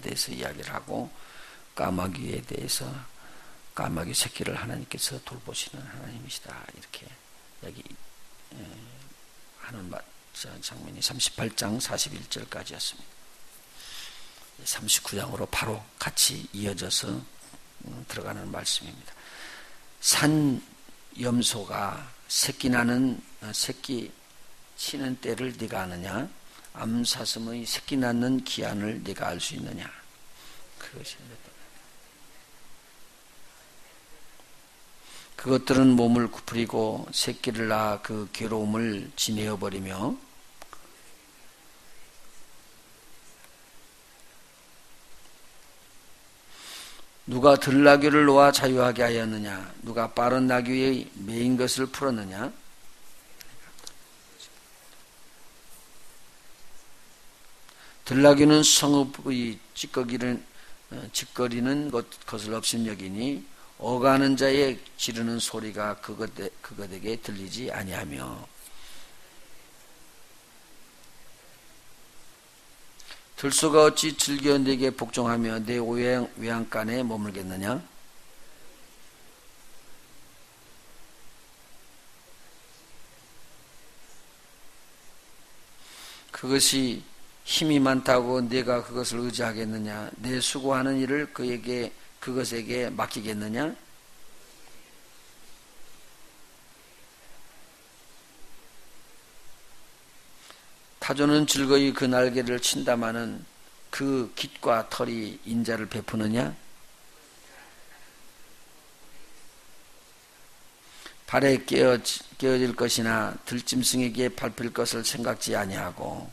대해서 이야기를 하고 까마귀에 대해서 까마귀 새끼를 하나님께서 돌보시는 하나님이시다 이렇게 하는 장면이 38장 41절까지였습니다. 39장으로 바로 같이 이어져서 들어가는 말씀입니다. 산 염소가 새끼 치는 때를 네가 아느냐? 암사슴의 새끼 낳는 기한을 네가 알 수 있느냐? 그것들은 몸을 구부리고 새끼를 낳아 그 괴로움을 지내어 버리며 누가 들나귀를 놓아 자유하게 하였느냐? 누가 빠른 나귀의 매인 것을 풀었느냐? 들나귀는 성읍의 찌꺼리는 것을 업신여기니 어가는 자의 지르는 소리가 그것에게 들리지 아니하며 들소가 어찌 즐겨 네게 복종하며 내 외양간에 머물겠느냐? 그것이 힘이 많다고 네가 그것을 의지하겠느냐? 내 수고하는 일을 그것에게 맡기겠느냐? 타조는 즐거이 그 날개를 친다마는 그 깃과 털이 인자를 베푸느냐? 발에 깨어질 것이나 들짐승에게 밟힐 것을 생각지 아니하고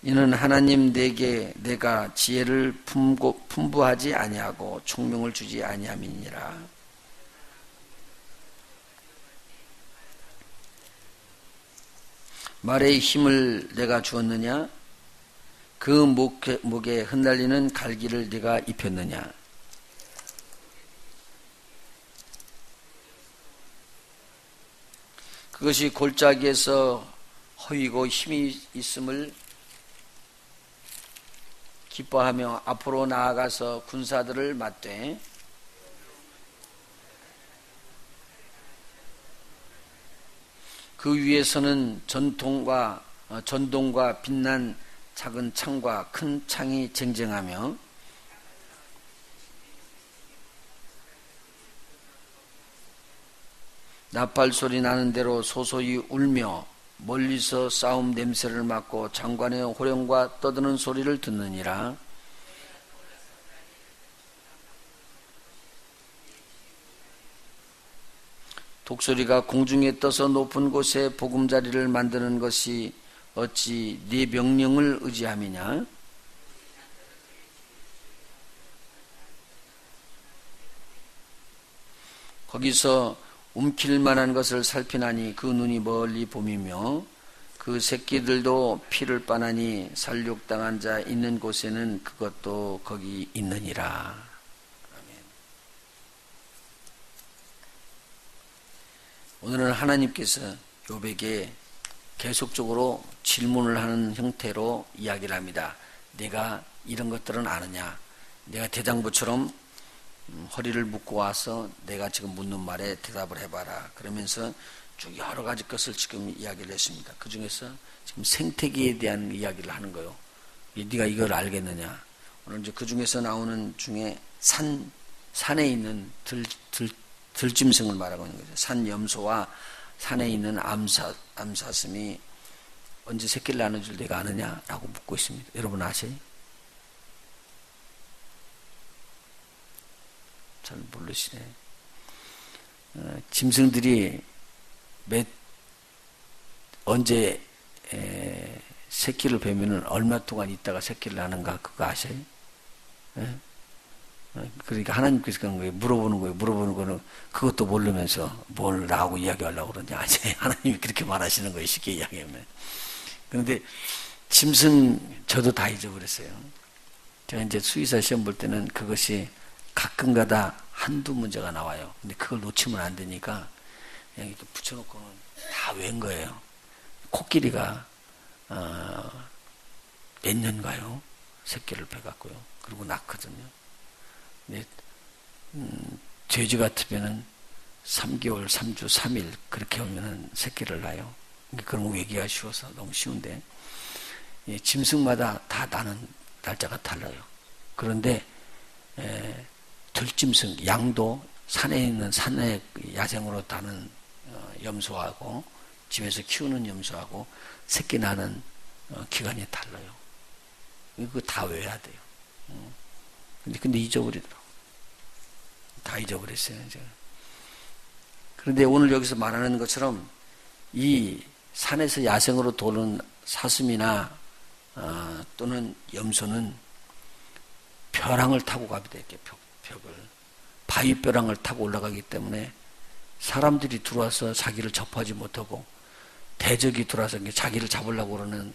이는 하나님 내가 지혜를 풍부하지 아니하고 총명을 주지 아니함이니라. 말의 힘을 내가 주었느냐? 그 목에 흩날리는 갈기를 네가 입혔느냐? 그것이 골짜기에서 허이고 힘이 있음을 기뻐하며 앞으로 나아가서 군사들을 맞되 그 위에서는 전동과 빛난 작은 창과 큰 창이 쟁쟁하며 나팔 소리 나는 대로 소소히 울며 멀리서 싸움 냄새를 맡고 장관의 호령과 떠드는 소리를 듣느니라. 독수리가 공중에 떠서 높은 곳에 보금자리를 만드는 것이 어찌 네 명령을 의지함이냐? 거기서 움킬 만한 것을 살피나니 그 눈이 멀리 봄이며 그 새끼들도 피를 빠나니 살육당한 자 있는 곳에는 그것도 거기 있느니라. 아멘. 오늘은 하나님께서 욥에게 계속적으로 질문을 하는 형태로 이야기를 합니다. 내가 이런 것들은 아느냐? 내가 대장부처럼 허리를 묶고 와서 내가 지금 묻는 말에 대답을 해봐라. 그러면서 쭉 여러 가지 것을 지금 이야기를 했습니다. 그 중에서 지금 생태계에 대한 이야기를 하는 거예요. 네가 이걸 알겠느냐? 오늘 이제 그 중에서 나오는 중에 산에 있는 들짐승을 말하고 있는 거죠. 산 염소와 산에 있는 암사슴이 언제 새끼를 낳는 줄 내가 아느냐라고 묻고 있습니다. 여러분 아세요? 잘 모르시네. 짐승들이 언제 새끼를 베면은 얼마 동안 있다가 새끼를 낳는가 그거 아세요? 예? 그러니까 하나님께서 그런 거예요. 물어보는 거는 그것도 모르면서 뭘 나하고 이야기하려고 그러냐. 아니, 하나님이 그렇게 말하시는 거예요. 쉽게 이야기하면. 그런데 짐승 저도 다 잊어버렸어요. 제가 이제 수의사 시험 볼 때는 그것이 가끔가다 한두 문제가 나와요. 근데 그걸 놓치면 안 되니까 그냥 이렇게 붙여놓고는 다 웬 거예요. 코끼리가 몇 년가요? 새끼를 빼갖고요. 그리고 낳거든요. 근데 돼지 같으면은 3개월, 3주, 3일 그렇게 오면은 새끼를 낳아요. 그런 거 얘기가 쉬워서 너무 쉬운데 짐승마다 다 나는 날짜가 달라요. 그런데 들짐승, 양도 산에 있는 산에 야생으로 다는 염소하고 집에서 키우는 염소하고 새끼 나는 기간이 달라요. 이거 다 외워야 돼요. 근데 잊어버리더라고. 다 잊어버렸어요. 이제. 그런데 오늘 여기서 말하는 것처럼 이 산에서 야생으로 도는 사슴이나 또는 염소는 벼랑을 타고 가게 돼요. 벽을. 바위벼랑을 타고 올라가기 때문에 사람들이 들어와서 자기를 접하지 못하고 대적이 들어와서 자기를 잡으려고 그러는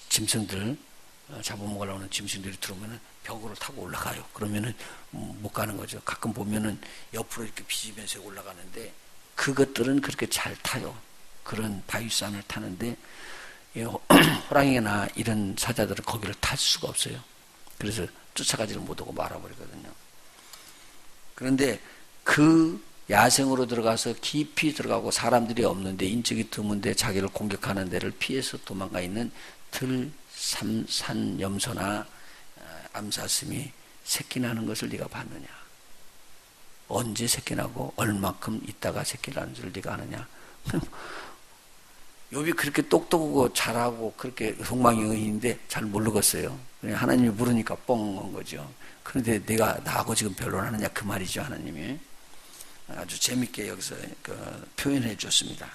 짐승들, 잡아먹으려고 하는 짐승들이 들어오면은 벽으로 타고 올라가요. 그러면은 못 가는 거죠. 가끔 보면은 옆으로 이렇게 비지면서 올라가는데 그것들은 그렇게 잘 타요. 그런 바위산을 타는데 호랑이나 이런 사자들은 거기를 탈 수가 없어요. 그래서 쫓아가지를 못하고 말아버리거든요. 그런데 그 야생으로 들어가서 깊이 들어가고 사람들이 없는데 인적이 드문데 자기를 공격하는 데를 피해서 도망가 있는 산염소나 암사슴이 새끼 나는 것을 네가 봤느냐? 언제 새끼 나고 얼마큼 있다가 새끼 나는 줄 네가 아느냐? 욥이 그렇게 똑똑하고 잘하고 그렇게 속망이인데 잘 모르겠어요. 하나님이 물으니까 뻥 온 거죠. 그런데 내가 나하고 지금 변론하느냐 그 말이죠. 하나님이 아주 재밌게 여기서 표현해 줬습니다.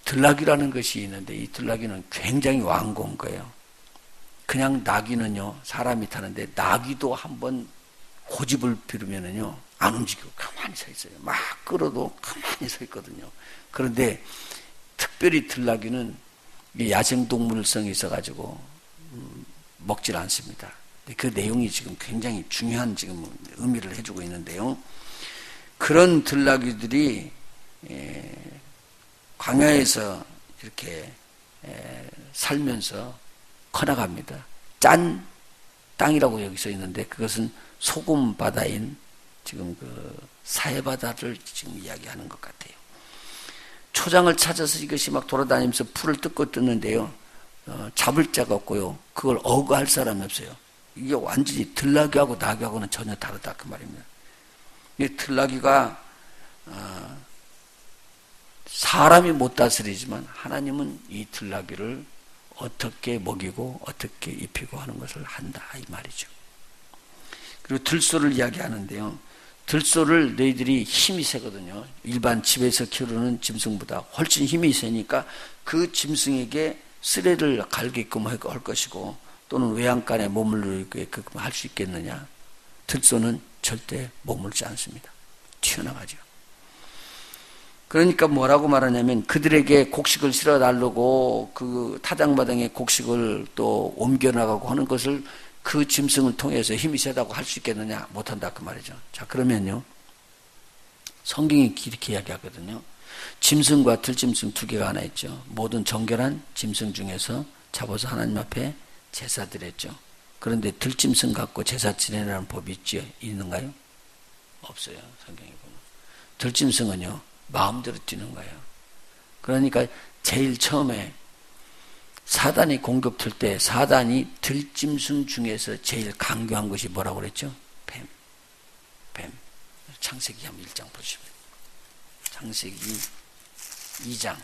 들나귀라는 것이 있는데 이 들나귀는 굉장히 완고한 거예요. 그냥 나귀는요 사람이 타는데 나귀도 한번 고집을 피우면은요 안 움직이고 가만히 서 있어요. 막 끌어도 가만히 서 있거든요. 그런데 특별히 들나귀는 야생동물성이 있어가지고 먹질 않습니다. 그 내용이 지금 굉장히 중요한 지금 의미를 해주고 있는데요. 그런 들나귀들이 광야에서 이렇게 살면서 커나갑니다. 짠 땅이라고 여기 써 있는데 그것은 소금 바다인 지금 그 사해바다를 지금 이야기하는 것 같아요. 초장을 찾아서 이것이 막 돌아다니면서 풀을 뜯고 뜯는데요. 잡을 자가 없고요. 그걸 어거할 사람이 없어요. 이게 완전히 들나귀하고 나귀하고는 전혀 다르다 그 말입니다. 이 들나귀가 사람이 못 다스리지만 하나님은 이 들나귀를 어떻게 먹이고 어떻게 입히고 하는 것을 한다 이 말이죠. 그리고 들소를 이야기하는데요. 들소를 너희들이 힘이 세거든요. 일반 집에서 키우는 짐승보다 훨씬 힘이 세니까 그 짐승에게 쓰레를 갈게끔 할 것이고 또는 외양간에 머물게끔 할 수 있겠느냐. 들소는 절대 머물지 않습니다. 튀어나가죠. 그러니까 뭐라고 말하냐면 그들에게 곡식을 실어 달라고 그 타작마당에 곡식을 또 옮겨나가고 하는 것을 그 짐승을 통해서 힘이 세다고 할 수 있겠느냐? 못한다 그 말이죠. 자 그러면요 성경이 이렇게 이야기하거든요. 짐승과 들짐승 두 개가 하나 있죠. 모든 정결한 짐승 중에서 잡아서 하나님 앞에 제사 드렸죠. 그런데 들짐승 갖고 제사 지내라는 법이 있는가요? 없어요. 성경에 보면 들짐승은요 마음대로 뛰는 거예요. 그러니까 제일 처음에 사단이 공격할 때 사단이 들짐승 중에서 제일 강교한 것이 뭐라고 그랬죠? 뱀. 창세기 한번 1장 보시면 창세기 2장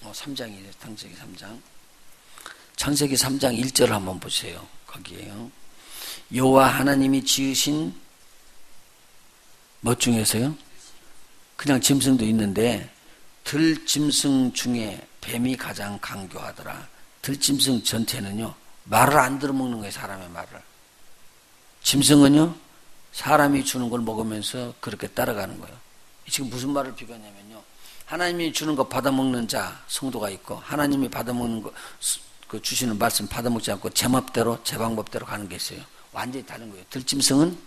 3장이에요. 창세기 3장 창세기 3장 1절 한번 보세요. 거기에요. 여호와 하나님이 지으신 뭐 중에서요? 그냥 짐승도 있는데 들짐승 중에 뱀이 가장 강교하더라. 들짐승 전체는요 말을 안 들어먹는 거예요. 사람의 말을. 짐승은요 사람이 주는 걸 먹으면서 그렇게 따라가는 거예요. 지금 무슨 말을 비교하냐면요 하나님이 주는 거 받아먹는 자 성도가 있고 하나님이 받아먹는 거 그 주시는 말씀 받아먹지 않고 제 맘대로 제 방법대로 가는 게 있어요. 완전히 다른 거예요. 들짐승은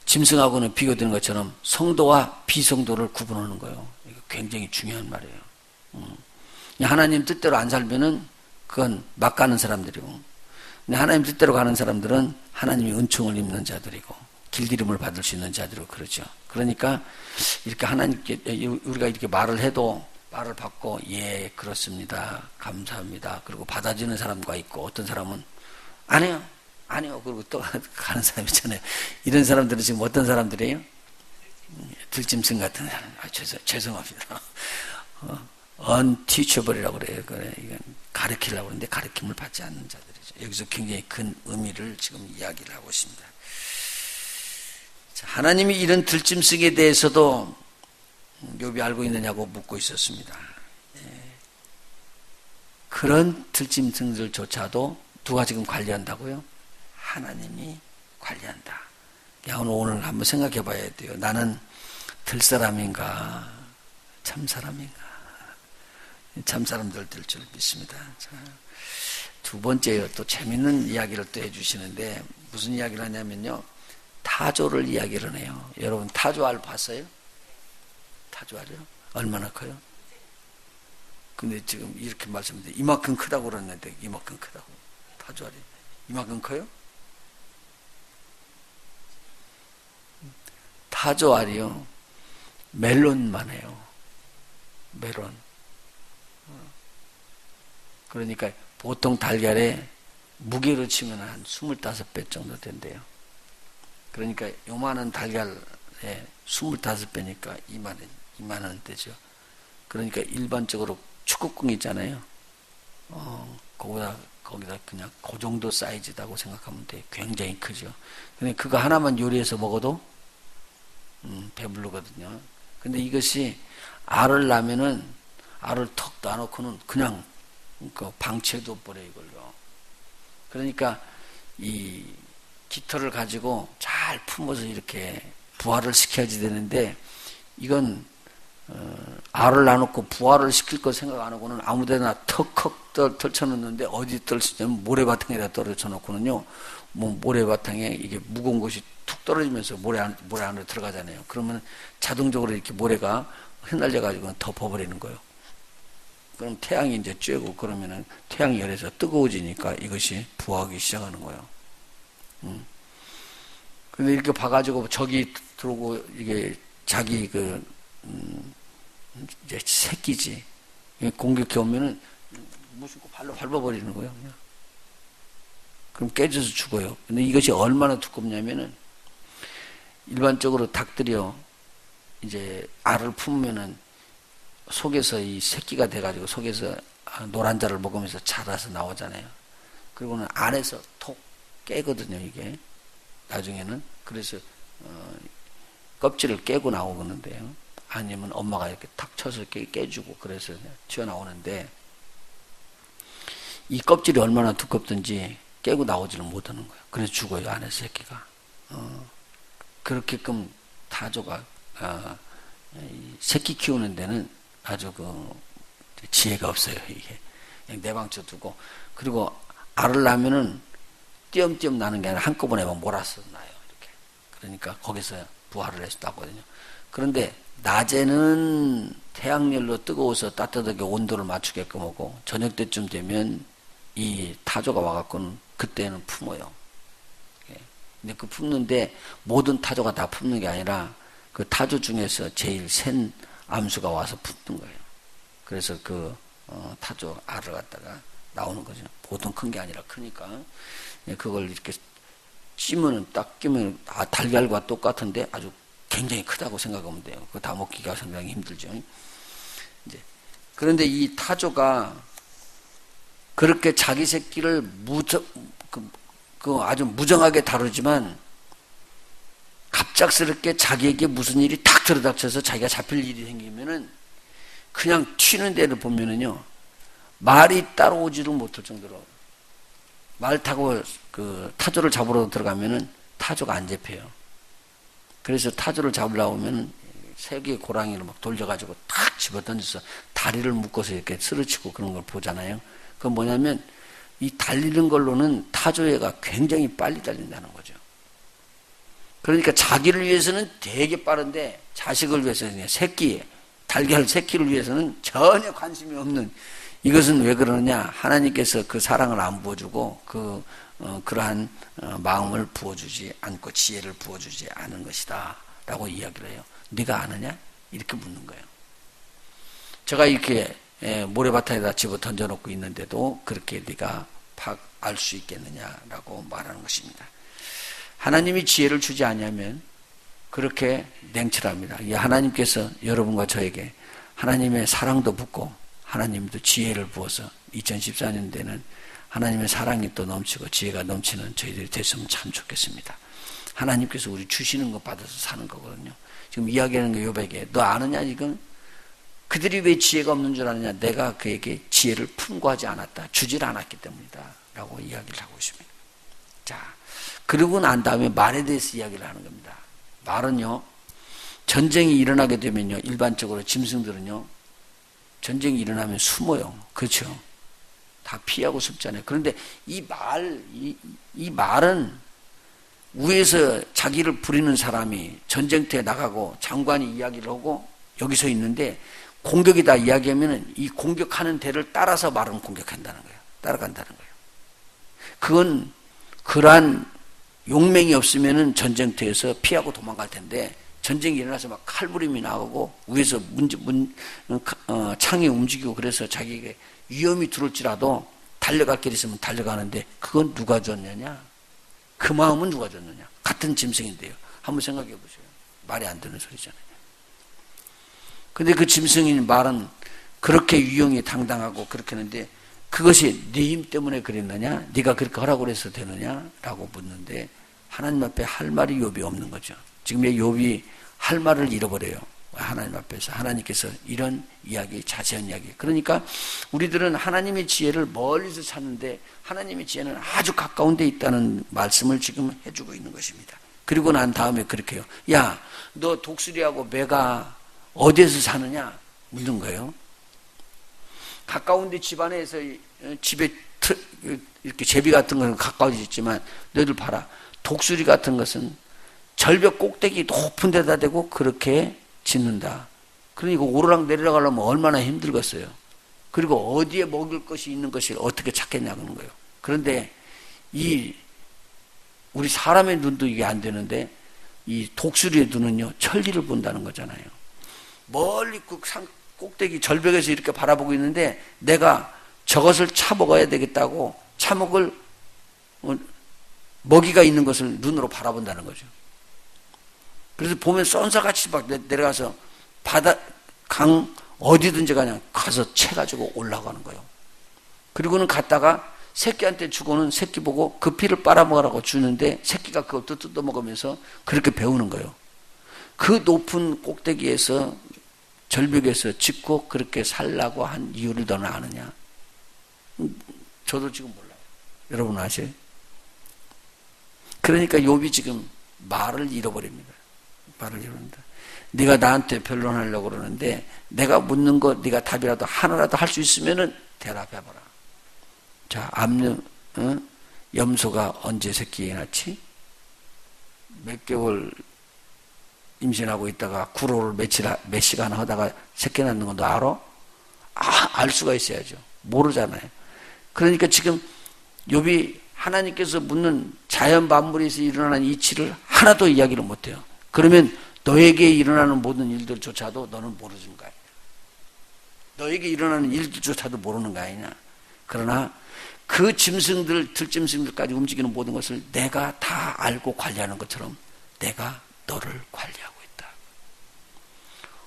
짐승하고는 비교되는 것처럼 성도와 비성도를 구분하는 거예요. 이거 굉장히 중요한 말이에요. 하나님 뜻대로 안 살면은 그건 막 가는 사람들이고, 근데 하나님 뜻대로 가는 사람들은 하나님이 은총을 입는 자들이고 길들임을 받을 수 있는 자들이고 그러죠. 그러니까 이렇게 하나님께 우리가 이렇게 말을 해도 말을 받고 예 그렇습니다 감사합니다 그리고 받아주는 사람과 있고, 어떤 사람은 아니요 그리고 또 가는 사람 있잖아요. 이런 사람들은 지금 어떤 사람들이에요? 들짐승 같은 사람. 죄송합니다. unteachable이라고 그래요. 이건 가르치려고 하는데 가르침을 받지 않는 자들이죠. 여기서 굉장히 큰 의미를 지금 이야기를 하고 있습니다. 자, 하나님이 이런 들짐승에 대해서도 욥이 알고 있느냐고 묻고 있었습니다. 그런 들짐승들조차도 누가 지금 관리한다고요? 하나님이 관리한다. 오늘 한번 생각해 봐야 돼요. 나는 들사람인가 참사람인가? 참사람들 될 줄 믿습니다. 자, 두 번째요. 또 재밌는 이야기를 또 해주시는데 무슨 이야기를 하냐면요. 타조를 이야기를 해요. 여러분 타조알 봤어요? 타조알이요? 얼마나 커요? 근데 지금 이렇게 말씀드려요. 이만큼 크다고 그랬는데 이만큼 크다고. 타조알이 이만큼 커요? 타조알이요. 멜론만 해요. 멜론. 그러니까 보통 달걀에 무게로 치면 한 25배 정도 된대요. 그러니까 요만한 달걀에 25배니까 2만 원대죠. 그러니까 일반적으로 축구공 있잖아요. 거기다 그냥 그 정도 사이즈다고 생각하면 돼. 굉장히 크죠. 근데 그거 하나만 요리해서 먹어도 배부르거든요. 근데 이것이 알을 낳으면은 알을 턱 놔놓고는 그냥 그 방치해도 버려 이걸로. 그러니까 이 깃털을 가지고 잘 품어서 이렇게 부화를 시켜야지 되는데, 이건 알을 놔놓고 부화를 시킬 거 생각 안 하고는 아무데나 턱 떨쳐놓는데, 어디 떨치냐면 모래바탕에다 떨어져 놓고는요, 뭐 모래바탕에 이게 무거운 것이 툭 떨어지면서 모래 안으로 들어가잖아요. 그러면 자동적으로 이렇게 모래가 흩날려 가지고 덮어버리는 거예요. 그럼 태양이 이제 쬐고 그러면은 태양이 열에서 뜨거워지니까 이것이 부화하기 시작하는 거예요. 근데 이렇게 봐가지고 저기 들어오고 이게 자기 이제 새끼지. 공격해 오면은 무심코 발로 밟아버리는 거예요. 그냥. 그럼 깨져서 죽어요. 근데 이것이 얼마나 두껍냐면은 일반적으로 닭들이요. 이제 알을 품으면은 속에서 이 새끼가 돼가지고 속에서 노란자를 먹으면서 자라서 나오잖아요. 그리고는 안에서 톡 깨거든요, 이게. 나중에는. 그래서, 껍질을 깨고 나오는데요. 아니면 엄마가 이렇게 탁 쳐서 깨주고 그래서 튀어나오는데, 이 껍질이 얼마나 두껍든지 깨고 나오지를 못하는 거예요. 그래서 죽어요, 안에서 새끼가. 그렇게끔 타조가, 새끼 키우는 데는 아주 지혜가 없어요, 이게. 그냥 내방쳐 두고. 그리고 알을 낳으면은 띄엄띄엄 나는 게 아니라 한꺼번에 막 몰아서 나요, 이렇게. 그러니까 거기서 부화를 해서 나거든요. 그런데 낮에는 태양열로 뜨거워서 따뜻하게 온도를 맞추게끔 하고, 저녁 때쯤 되면 이 타조가 와갖고는 그때는 품어요. 근데 그 품는데 모든 타조가 다 품는 게 아니라 그 타조 중에서 제일 센 암수가 와서 붙는 거예요. 그래서 타조 알을 갖다가 나오는 거죠. 보통 큰 게 아니라 크니까. 그걸 이렇게 딱 끼면 달걀과 똑같은데 아주 굉장히 크다고 생각하면 돼요. 그거 다 먹기가 상당히 힘들죠. 이제 그런데 이 타조가 그렇게 자기 새끼를 아주 무정하게 다루지만 갑작스럽게 자기에게 무슨 일이 탁 들어닥쳐서 자기가 잡힐 일이 생기면은 그냥 튀는 데를 보면은요, 말이 따라오지를 못할 정도로 말 타고 타조를 잡으러 들어가면은 타조가 안 잡혀요. 그래서 타조를 잡으려고 하면은 세 개의 고랑이를 막 돌려가지고 탁 집어 던져서 다리를 묶어서 이렇게 쓰러치고 그런 걸 보잖아요. 그건 뭐냐면 이 달리는 걸로는 타조애가 굉장히 빨리 달린다는 거죠. 그러니까 자기를 위해서는 되게 빠른데 자식을 위해서는 달걀 새끼를 위해서는 전혀 관심이 없는, 이것은 왜 그러느냐? 하나님께서 그 사랑을 안 부어주고 그러한 마음을 부어주지 않고 지혜를 부어주지 않은 것이다 라고 이야기를 해요. 네가 아느냐? 이렇게 묻는 거예요. 제가 이렇게 모래바탕에다 집어 던져놓고 있는데도 그렇게 네가 알 수 있겠느냐라고 말하는 것입니다. 하나님이 지혜를 주지 않으면 그렇게 냉철합니다. 하나님께서 여러분과 저에게 하나님의 사랑도 붓고 하나님도 지혜를 부어서 2014년대는 하나님의 사랑이 또 넘치고 지혜가 넘치는 저희들이 됐으면 참 좋겠습니다. 하나님께서 우리 주시는 것 받아서 사는 거거든요. 지금 이야기하는 게 욥에게 너 아느냐 지금? 그들이 왜 지혜가 없는 줄 아느냐? 내가 그에게 지혜를 풍구하지 않았다. 주질 않았기 때문이다. 라고 이야기를 하고 있습니다. 자, 그러고 난 다음에 말에 대해서 이야기를 하는 겁니다. 말은요, 전쟁이 일어나게 되면요, 일반적으로 짐승들은요, 전쟁이 일어나면 숨어요. 그렇죠? 다 피하고 숨잖아요. 그런데 이 말은 위에서 자기를 부리는 사람이 전쟁터에 나가고 장관이 이야기를 하고 여기서 있는데 공격이다 이야기하면 이 공격하는 데를 따라서 말은 공격한다는 거예요. 따라간다는 거예요. 그건 그러한 용맹이 없으면은 전쟁터에서 피하고 도망갈 텐데 전쟁이 일어나서 막 칼부림이 나오고 위에서 창이 움직이고 그래서 자기에게 위험이 들어올지라도 달려갈 길이 있으면 달려가는데 그건 누가 줬느냐? 그 마음은 누가 줬느냐? 같은 짐승인데요. 한번 생각해 보세요. 말이 안 되는 소리잖아요. 근데 그 짐승인 말은 그렇게 유형이 당당하고 그렇게 하는데 그것이 네 힘 때문에 그랬느냐? 네가 그렇게 하라고 그래서 되느냐? 라고 묻는데 하나님 앞에 할 말이 욥이 없는 거죠. 지금 욥이 할 말을 잃어버려요. 하나님 앞에서. 하나님께서 이런 이야기, 자세한 이야기. 그러니까 우리들은 하나님의 지혜를 멀리서 찾는데 하나님의 지혜는 아주 가까운 데 있다는 말씀을 지금 해주고 있는 것입니다. 그리고 난 다음에 그렇게 해요. 야, 너 독수리하고 매가 어디에서 사느냐? 묻는 거예요. 가까운 데 집안에서 집에 이렇게 제비 같은 건 가까워지지만 너희들 봐라. 독수리 같은 것은 절벽 꼭대기 높은 데다 대고 그렇게 짓는다. 그러니까 오르락 내리락 하려면 얼마나 힘들겠어요. 그리고 어디에 먹을 것이 있는 것을 어떻게 찾겠냐는 거예요. 그런데 우리 사람의 눈도 이게 안 되는데 이 독수리의 눈은요 천리를 본다는 거잖아요. 멀리 그 산 꼭대기 절벽에서 이렇게 바라보고 있는데 내가 저것을 차 먹어야 되겠다고 차 먹을 먹이가 있는 것을 눈으로 바라본다는 거죠. 그래서 보면 쏜사같이 막 내려가서 바다, 강 어디든지 그냥 가서 채가지고 올라가는 거예요. 그리고는 갔다가 새끼한테 주고는 새끼 보고 그 피를 빨아먹으라고 주는데 새끼가 그것도 뜯어먹으면서 그렇게 배우는 거예요. 그 높은 꼭대기에서 절벽에서 짓고 그렇게 살라고 한 이유를 너는 아느냐? 저도 지금 몰라요. 여러분 아세요? 그러니까 욥이 지금 말을 잃어버립니다. 말을 잃어버린다. 네가 나한테 변론하려고 그러는데 내가 묻는 거 네가 답이라도 하나라도 할 수 있으면은 대답해봐라. 자, 염소가 언제 새끼 낳지? 몇 개월 임신하고 있다가 구로를 몇 시간 하다가 새끼 낳는 건 너 알아? 알 수가 있어야죠. 모르잖아요. 그러니까 지금 욥이 하나님께서 묻는 자연 만물에서 일어나는 이치를 하나도 이야기를 못해요. 그러면 너에게 일어나는 모든 일들조차도 너는 모르는 거 아니냐. 너에게 일어나는 일들조차도 모르는 거 아니냐. 그러나 그 들짐승들까지 움직이는 모든 것을 내가 다 알고 관리하는 것처럼 내가 너를 관리하고 있다.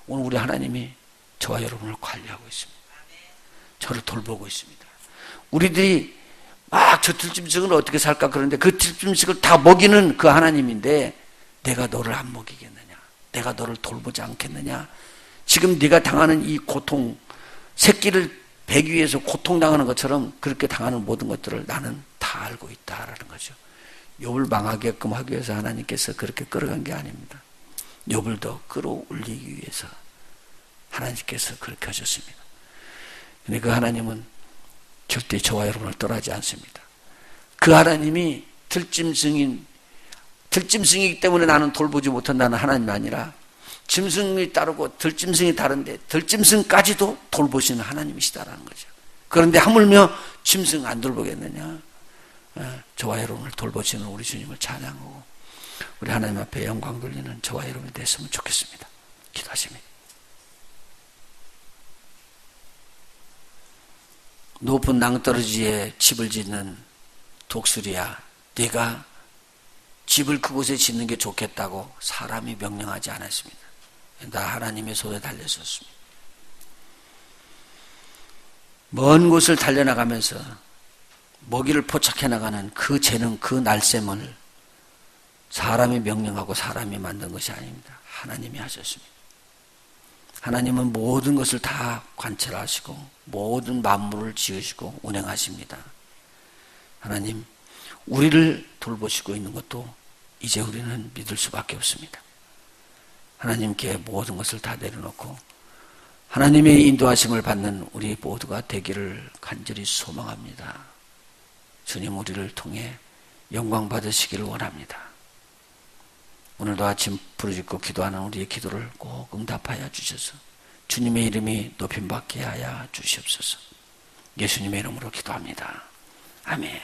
오늘 우리 하나님이 저와 여러분을 관리하고 있습니다. 저를 돌보고 있습니다. 우리들이 막 저 들짐승을 어떻게 살까 그러는데 그 들짐승을 다 먹이는 그 하나님인데 내가 너를 안 먹이겠느냐? 내가 너를 돌보지 않겠느냐? 지금 네가 당하는 이 고통, 새끼를 배기 위해서 고통당하는 것처럼 그렇게 당하는 모든 것들을 나는 다 알고 있다라는 거죠. 욥을 망하게끔 하기 위해서 하나님께서 그렇게 끌어간 게 아닙니다. 욥을 더 끌어올리기 위해서 하나님께서 그렇게 하셨습니다. 근데 그 하나님은 절대 저와 여러분을 떠나지 않습니다. 그 하나님이 들짐승이기 때문에 나는 돌보지 못한다는 하나님이 아니라 짐승이 다르고 들짐승이 다른데 들짐승까지도 돌보시는 하나님이시다라는 거죠. 그런데 하물며 짐승 안 돌보겠느냐? 저와 여러분을 돌보시는 우리 주님을 찬양하고 우리 하나님 앞에 영광 돌리는 저와 여러분이 됐으면 좋겠습니다. 기도하십니다. 높은 낭떠러지에 집을 짓는 독수리야, 네가 집을 그곳에 짓는 게 좋겠다고 사람이 명령하지 않았습니다. 나 하나님의 손에 달렸었습니다. 먼 곳을 달려나가면서 먹이를 포착해 나가는 그 재능, 그 날쌘을 사람이 명령하고 사람이 만든 것이 아닙니다. 하나님이 하셨습니다. 하나님은 모든 것을 다 관찰하시고 모든 만물을 지으시고 운행하십니다. 하나님, 우리를 돌보시고 있는 것도 이제 우리는 믿을 수밖에 없습니다. 하나님께 모든 것을 다 내려놓고 하나님의 인도하심을 받는 우리 모두가 되기를 간절히 소망합니다. 주님, 우리를 통해 영광 받으시기를 원합니다. 오늘도 아침 부르짖고 기도하는 우리의 기도를 꼭 응답하여 주셔서 주님의 이름이 높임받게 하여 주시옵소서. 예수님의 이름으로 기도합니다. 아멘.